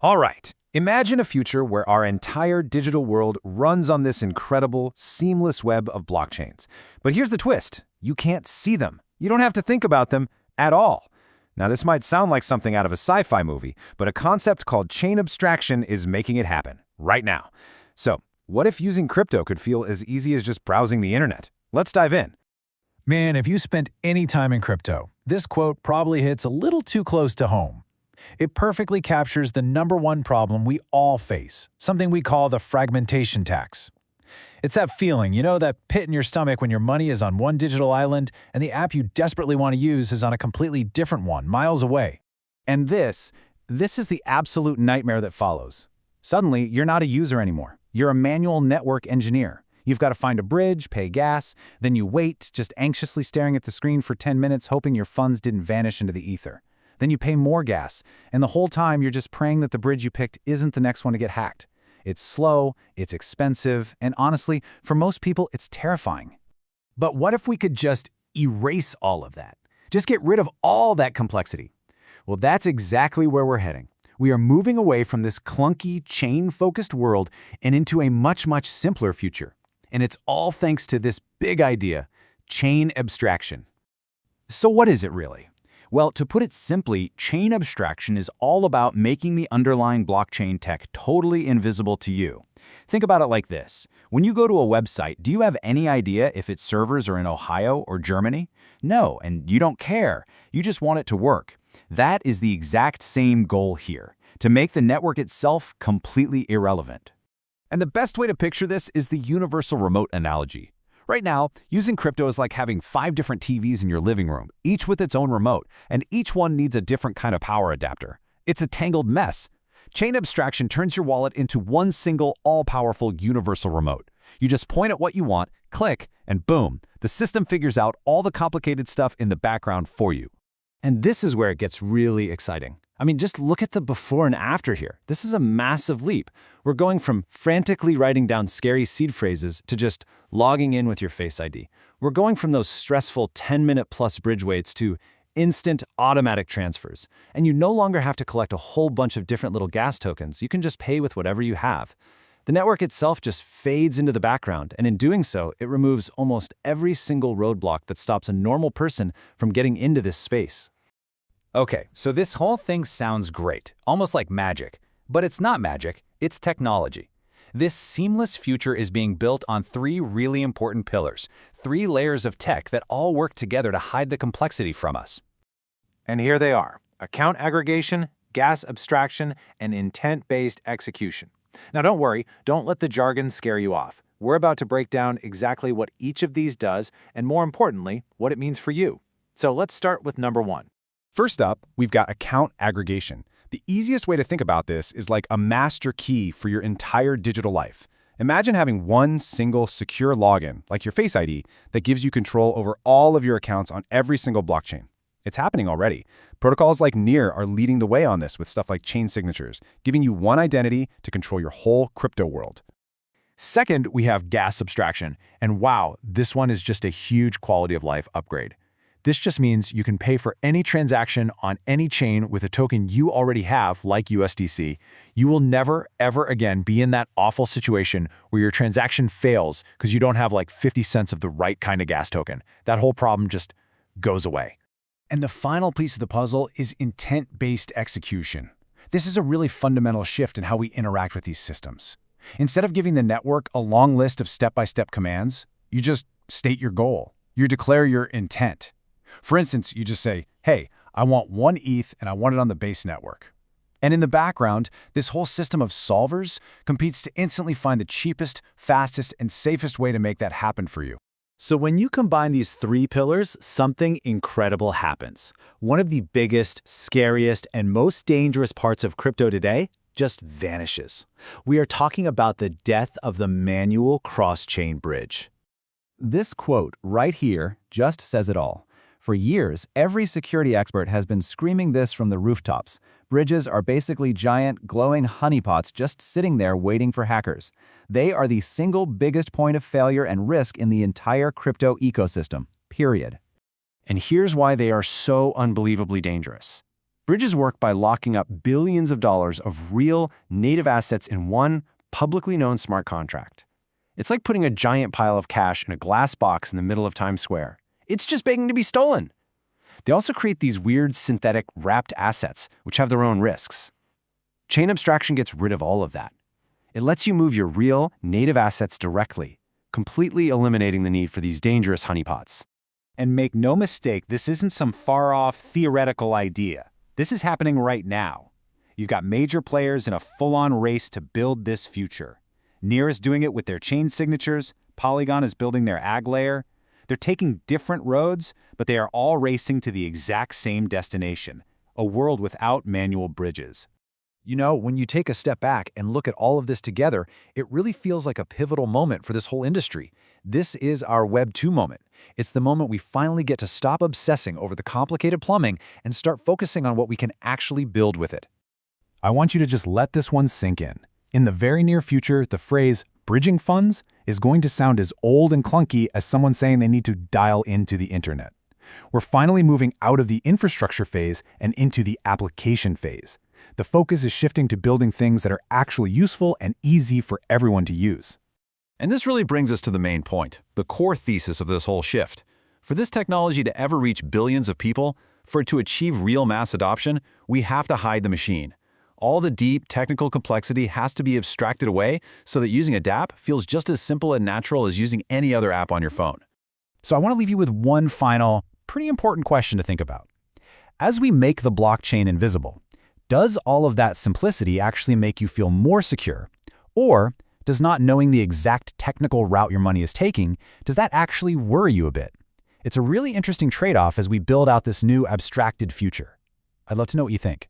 All right, imagine a future where our entire digital world runs on this incredible, seamless web of blockchains. But here's the twist. You can't see them. You don't have to think about them at all. Now, this might sound like something out of a sci-fi movie, but a concept called chain abstraction is making it happen right now. So, what if using crypto could feel as easy as just browsing the internet? Let's dive in. Man, if you spent any time in crypto, this quote probably hits a little too close to home. It perfectly captures the #1 problem we all face, something we call the fragmentation tax. It's that feeling, that pit in your stomach when your money is on one digital island and the app you desperately want to use is on a completely different one, miles away. And this is the absolute nightmare that follows. Suddenly, you're not a user anymore. You're a manual network engineer. You've got to find a bridge, pay gas, then you wait, just anxiously staring at the screen for 10 minutes, hoping your funds didn't vanish into the ether. Then you pay more gas, and the whole time you're just praying that the bridge you picked isn't the next one to get hacked. It's slow, it's expensive, and honestly, for most people, it's terrifying. But what if we could just erase all of that? Just get rid of all that complexity? Well, that's exactly where we're heading. We are moving away from this clunky, chain-focused world and into a much, much simpler future. And it's all thanks to this big idea, chain abstraction. So what is it really? Well, to put it simply, chain abstraction is all about making the underlying blockchain tech totally invisible to you. Think about it like this. When you go to a website, do you have any idea if its servers are in Ohio or Germany? No, and you don't care. You just want it to work. That is the exact same goal here, to make the network itself completely irrelevant. And the best way to picture this is the universal remote analogy. Right now, using crypto is like having 5 different TVs in your living room, each with its own remote, and each one needs a different kind of power adapter. It's a tangled mess. Chain abstraction turns your wallet into one single, all-powerful universal remote. You just point at what you want, click, and boom, the system figures out all the complicated stuff in the background for you. And this is where it gets really exciting. I mean, just look at the before and after here. This is a massive leap. We're going from frantically writing down scary seed phrases to just logging in with your Face ID. We're going from those stressful 10-minute-plus bridge waits to instant automatic transfers. And you no longer have to collect a whole bunch of different little gas tokens. You can just pay with whatever you have. The network itself just fades into the background, and in doing so, it removes almost every single roadblock that stops a normal person from getting into this space. Okay, so this whole thing sounds great, almost like magic. But it's not magic, it's technology. This seamless future is being built on 3 really important pillars, 3 layers of tech that all work together to hide the complexity from us. And here they are: account aggregation, gas abstraction, and intent-based execution. Now don't worry, don't let the jargon scare you off. We're about to break down exactly what each of these does, and more importantly, what it means for you. So let's start with number 1. First up, we've got account aggregation. The easiest way to think about this is like a master key for your entire digital life. Imagine having one single secure login, like your Face ID, that gives you control over all of your accounts on every single blockchain. It's happening already. Protocols like Near are leading the way on this with stuff like chain signatures, giving you one identity to control your whole crypto world. Second, we have gas abstraction. And wow, this one is just a huge quality of life upgrade. This just means you can pay for any transaction on any chain with a token you already have, like USDC. You will never, ever again be in that awful situation where your transaction fails because you don't have like 50 cents of the right kind of gas token. That whole problem just goes away. And the final piece of the puzzle is intent-based execution. This is a really fundamental shift in how we interact with these systems. Instead of giving the network a long list of step-by-step commands, you just state your goal. You declare your intent. For instance, you just say, hey, I want 1 ETH and I want it on the base network. And in the background, this whole system of solvers competes to instantly find the cheapest, fastest, and safest way to make that happen for you. So when you combine these 3 pillars, something incredible happens. One of the biggest, scariest, and most dangerous parts of crypto today just vanishes. We are talking about the death of the manual cross-chain bridge. This quote right here just says it all. For years, every security expert has been screaming this from the rooftops. Bridges are basically giant, glowing honeypots just sitting there waiting for hackers. They are the single biggest point of failure and risk in the entire crypto ecosystem, period. And here's why they are so unbelievably dangerous. Bridges work by locking up billions of dollars of real, native assets in one publicly known smart contract. It's like putting a giant pile of cash in a glass box in the middle of Times Square. It's just begging to be stolen. They also create these weird synthetic wrapped assets, which have their own risks. Chain abstraction gets rid of all of that. It lets you move your real, native assets directly, completely eliminating the need for these dangerous honeypots. And make no mistake, this isn't some far-off theoretical idea. This is happening right now. You've got major players in a full-on race to build this future. Near is doing it with their chain signatures, Polygon is building their AggLayer. They're taking different roads, but they are all racing to the exact same destination, a world without manual bridges. You know, when you take a step back and look at all of this together, it really feels like a pivotal moment for this whole industry. This is our Web 2 moment. It's the moment we finally get to stop obsessing over the complicated plumbing and start focusing on what we can actually build with it. I want you to just let this one sink in. In the very near future, the phrase bridging funds is going to sound as old and clunky as someone saying they need to dial into the internet. We're finally moving out of the infrastructure phase and into the application phase. The focus is shifting to building things that are actually useful and easy for everyone to use. And this really brings us to the main point, the core thesis of this whole shift. For this technology to ever reach billions of people, for it to achieve real mass adoption, we have to hide the machine. All the deep technical complexity has to be abstracted away so that using a dApp feels just as simple and natural as using any other app on your phone. So I want to leave you with one final, pretty important question to think about. As we make the blockchain invisible, does all of that simplicity actually make you feel more secure? Or does not knowing the exact technical route your money is taking, does that actually worry you a bit? It's a really interesting trade-off as we build out this new abstracted future. I'd love to know what you think.